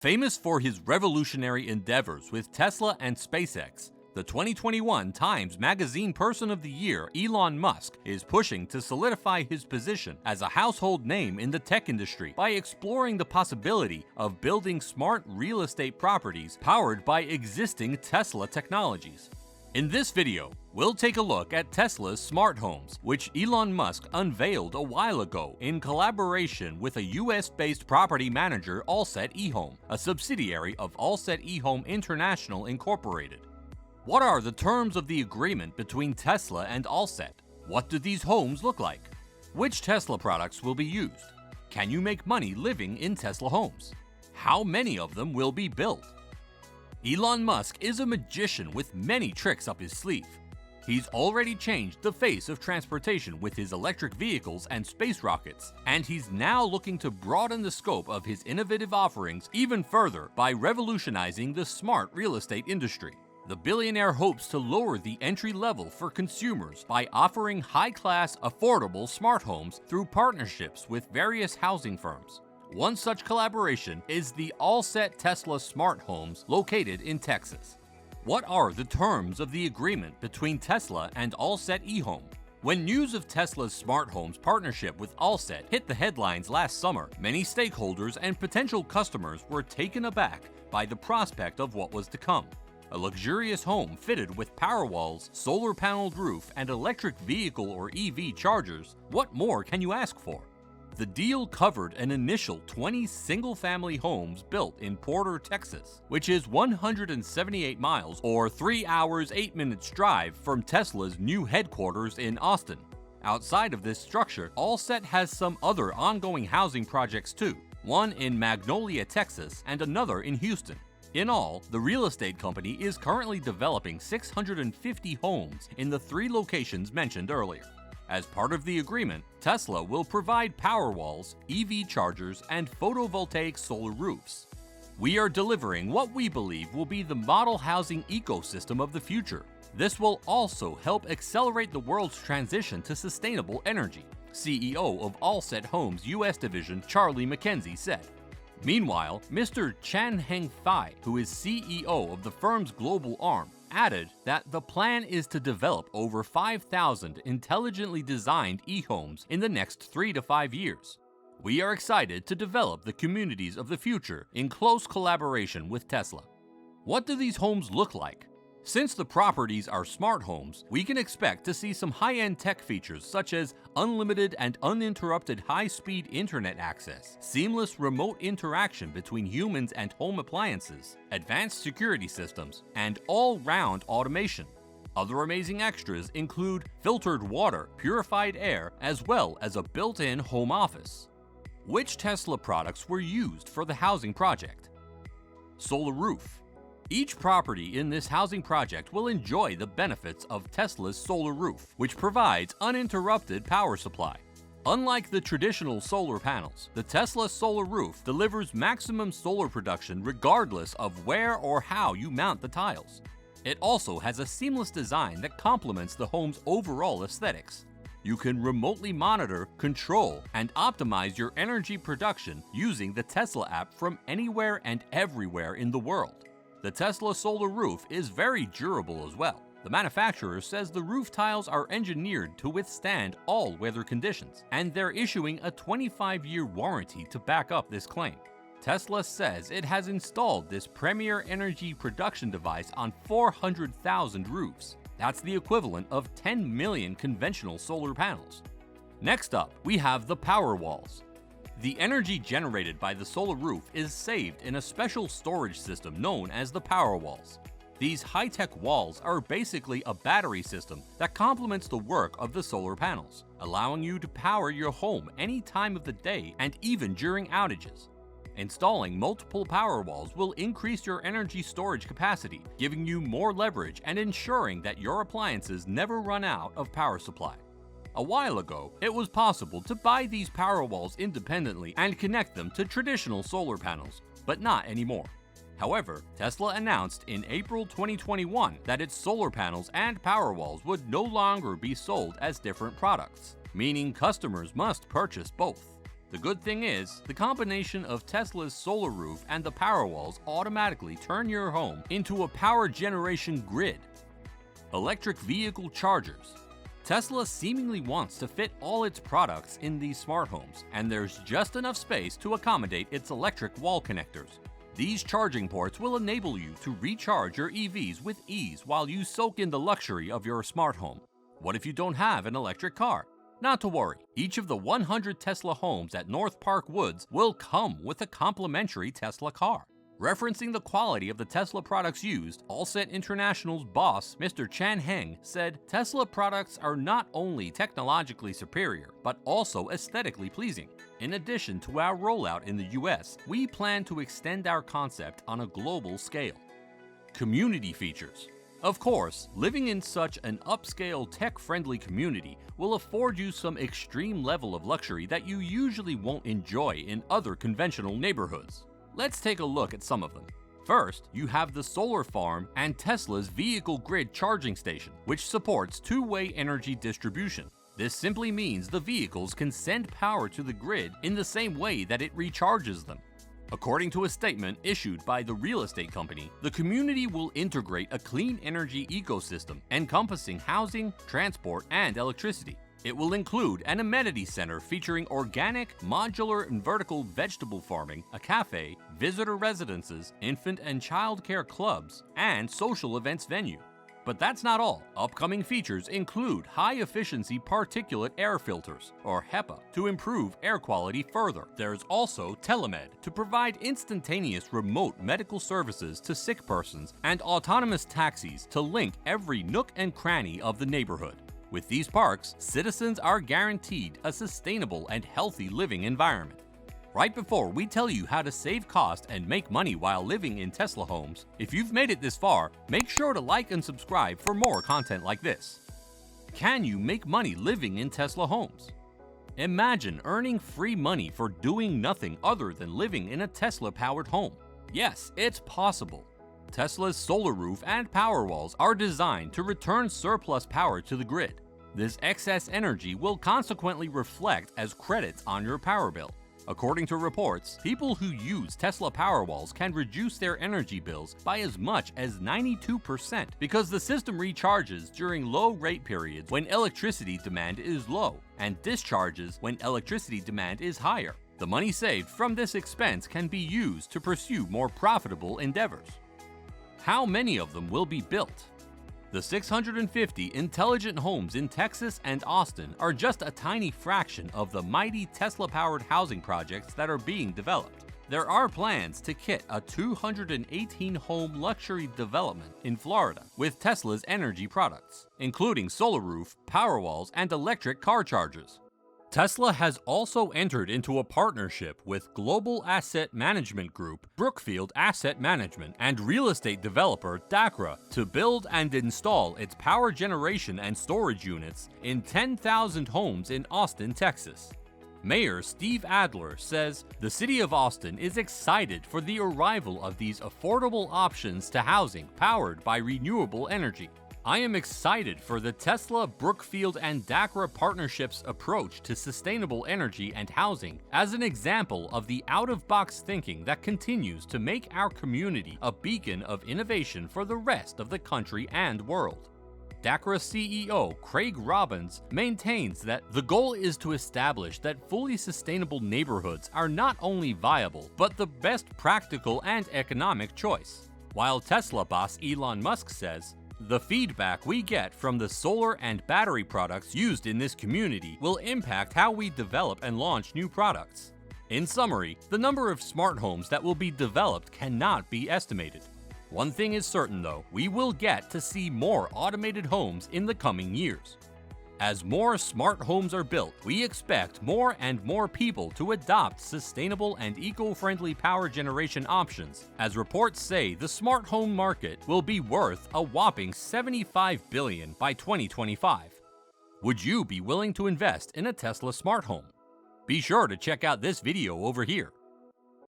Famous for his revolutionary endeavors with Tesla and SpaceX, the 2021 Times Magazine Person of the Year, Elon Musk, is pushing to solidify his position as a household name in the tech industry by exploring the possibility of building smart real estate properties powered by existing Tesla technologies. In this video, we'll take a look at Tesla's smart homes, which Elon Musk unveiled a while ago in collaboration with a US-based property manager, Alset EHome, a subsidiary of Alset EHome International Incorporated. What are the terms of the agreement between Tesla and Alset? What do these homes look like? Which Tesla products will be used? Can you make money living in Tesla homes? How many of them will be built? Elon Musk is a magician with many tricks up his sleeve. He's already changed the face of transportation with his electric vehicles and space rockets, and he's now looking to broaden the scope of his innovative offerings even further by revolutionizing the smart real estate industry. The billionaire hopes to lower the entry level for consumers by offering high-class, affordable smart homes through partnerships with various housing firms. One such collaboration is the Alset Tesla Smart Homes located in Texas. What are the terms of the agreement between Tesla and Alset EHome? When news of Tesla's smart homes partnership with Alset hit the headlines last summer, many stakeholders and potential customers were taken aback by the prospect of what was to come. A luxurious home fitted with power walls, solar paneled roof, and electric vehicle or EV chargers. What more can you ask for? The deal covered an initial 20 single-family homes built in Porter, Texas, which is 178 miles or 3 hours 8 minutes drive from Tesla's new headquarters in Austin. Outside of this structure, Alset has some other ongoing housing projects too, one in Magnolia, Texas, and another in Houston. In all, the real estate company is currently developing 650 homes in the 3 locations mentioned earlier. As part of the agreement, Tesla will provide power walls, EV chargers, and photovoltaic solar roofs. We are delivering what we believe will be the model housing ecosystem of the future. This will also help accelerate the world's transition to sustainable energy, CEO of Alset Homes US division Charlie McKenzie said. Meanwhile, Mr. Chan Heng Fai, who is CEO of the firm's global arm, added that the plan is to develop over 5,000 intelligently designed e-homes in the next 3 to 5 years. We are excited to develop the communities of the future in close collaboration with Tesla. What do these homes look like? Since the properties are smart homes, we can expect to see some high-end tech features such as unlimited and uninterrupted high-speed internet access, seamless remote interaction between humans and home appliances, advanced security systems, and all-round automation. Other amazing extras include filtered water, purified air, as well as a built-in home office. Which Tesla products were used for the housing project? Solar roof. Each property in this housing project will enjoy the benefits of Tesla's solar roof, which provides uninterrupted power supply. Unlike the traditional solar panels, the Tesla solar roof delivers maximum solar production regardless of where or how you mount the tiles. It also has a seamless design that complements the home's overall aesthetics. You can remotely monitor, control, and optimize your energy production using the Tesla app from anywhere and everywhere in the world. The Tesla solar roof is very durable as well. The manufacturer says the roof tiles are engineered to withstand all weather conditions, and they're issuing a 25-year warranty to back up this claim. Tesla says it has installed this premier energy production device on 400,000 roofs. That's the equivalent of 10 million conventional solar panels. Next up, we have the power walls. The energy generated by the solar roof is saved in a special storage system known as the power walls. These high-tech walls are basically a battery system that complements the work of the solar panels, allowing you to power your home any time of the day and even during outages. Installing multiple power walls will increase your energy storage capacity, giving you more leverage and ensuring that your appliances never run out of power supply. A while ago, it was possible to buy these power walls independently and connect them to traditional solar panels, but not anymore. However, Tesla announced in April 2021 that its solar panels and power walls would no longer be sold as different products, meaning customers must purchase both. The good thing is, the combination of Tesla's solar roof and the Powerwalls automatically turn your home into a power generation grid. Electric vehicle chargers. Tesla seemingly wants to fit all its products in these smart homes, and there's just enough space to accommodate its electric wall connectors. These charging ports will enable you to recharge your EVs with ease while you soak in the luxury of your smart home. What if you don't have an electric car? Not to worry, each of the 100 Tesla homes at North Park Woods will come with a complimentary Tesla car. Referencing the quality of the Tesla products used, Alset International's boss, Mr. Chan Heng, said Tesla products are not only technologically superior, but also aesthetically pleasing. In addition to our rollout in the US, we plan to extend our concept on a global scale. Community features. Of course, living in such an upscale, tech-friendly community will afford you some extreme level of luxury that you usually won't enjoy in other conventional neighborhoods. Let's take a look at some of them. First, you have the solar farm and Tesla's vehicle grid charging station, which supports two-way energy distribution. This simply means the vehicles can send power to the grid in the same way that it recharges them. According to a statement issued by the real estate company, the community will integrate a clean energy ecosystem encompassing housing, transport, and electricity. It will include an amenity center featuring organic, modular, and vertical vegetable farming, a cafe, visitor residences, infant and child care clubs, and social events venue. But that's not all. Upcoming features include high-efficiency particulate air filters, or HEPA, to improve air quality further. There's also telemed, to provide instantaneous remote medical services to sick persons, and autonomous taxis to link every nook and cranny of the neighborhood. With these parks, citizens are guaranteed a sustainable and healthy living environment. Right before we tell you how to save cost and make money while living in Tesla homes, if you've made it this far, make sure to like and subscribe for more content like this. Can you make money living in Tesla homes? Imagine earning free money for doing nothing other than living in a Tesla-powered home. Yes, it's possible. Tesla's solar roof and Powerwalls are designed to return surplus power to the grid. This excess energy will consequently reflect as credits on your power bill. According to reports, people who use Tesla Powerwalls can reduce their energy bills by as much as 92% because the system recharges during low rate periods when electricity demand is low and discharges when electricity demand is higher. The money saved from this expense can be used to pursue more profitable endeavors. How many of them will be built? The 650 intelligent homes in Texas and Austin are just a tiny fraction of the mighty Tesla-powered housing projects that are being developed. There are plans to kit a 218-home luxury development in Florida with Tesla's energy products, including solar roof, Powerwalls, and electric car chargers. Tesla has also entered into a partnership with global asset management group Brookfield Asset Management and real estate developer DACRA to build and install its power generation and storage units in 10,000 homes in Austin, Texas. Mayor Steve Adler says the city of Austin is excited for the arrival of these affordable options to housing powered by renewable energy. I am excited for the Tesla, Brookfield, and DACRA partnership's approach to sustainable energy and housing as an example of the out-of-box thinking that continues to make our community a beacon of innovation for the rest of the country and world. DACRA CEO Craig Robbins maintains that the goal is to establish that fully sustainable neighborhoods are not only viable, but the best practical and economic choice. While Tesla boss Elon Musk says, the feedback we get from the solar and battery products used in this community will impact how we develop and launch new products. In summary, the number of smart homes that will be developed cannot be estimated. One thing is certain though, we will get to see more automated homes in the coming years. As more smart homes are built, we expect more and more people to adopt sustainable and eco-friendly power generation options, as reports say the smart home market will be worth a whopping $75 billion by 2025. Would you be willing to invest in a Tesla smart home? Be sure to check out this video over here.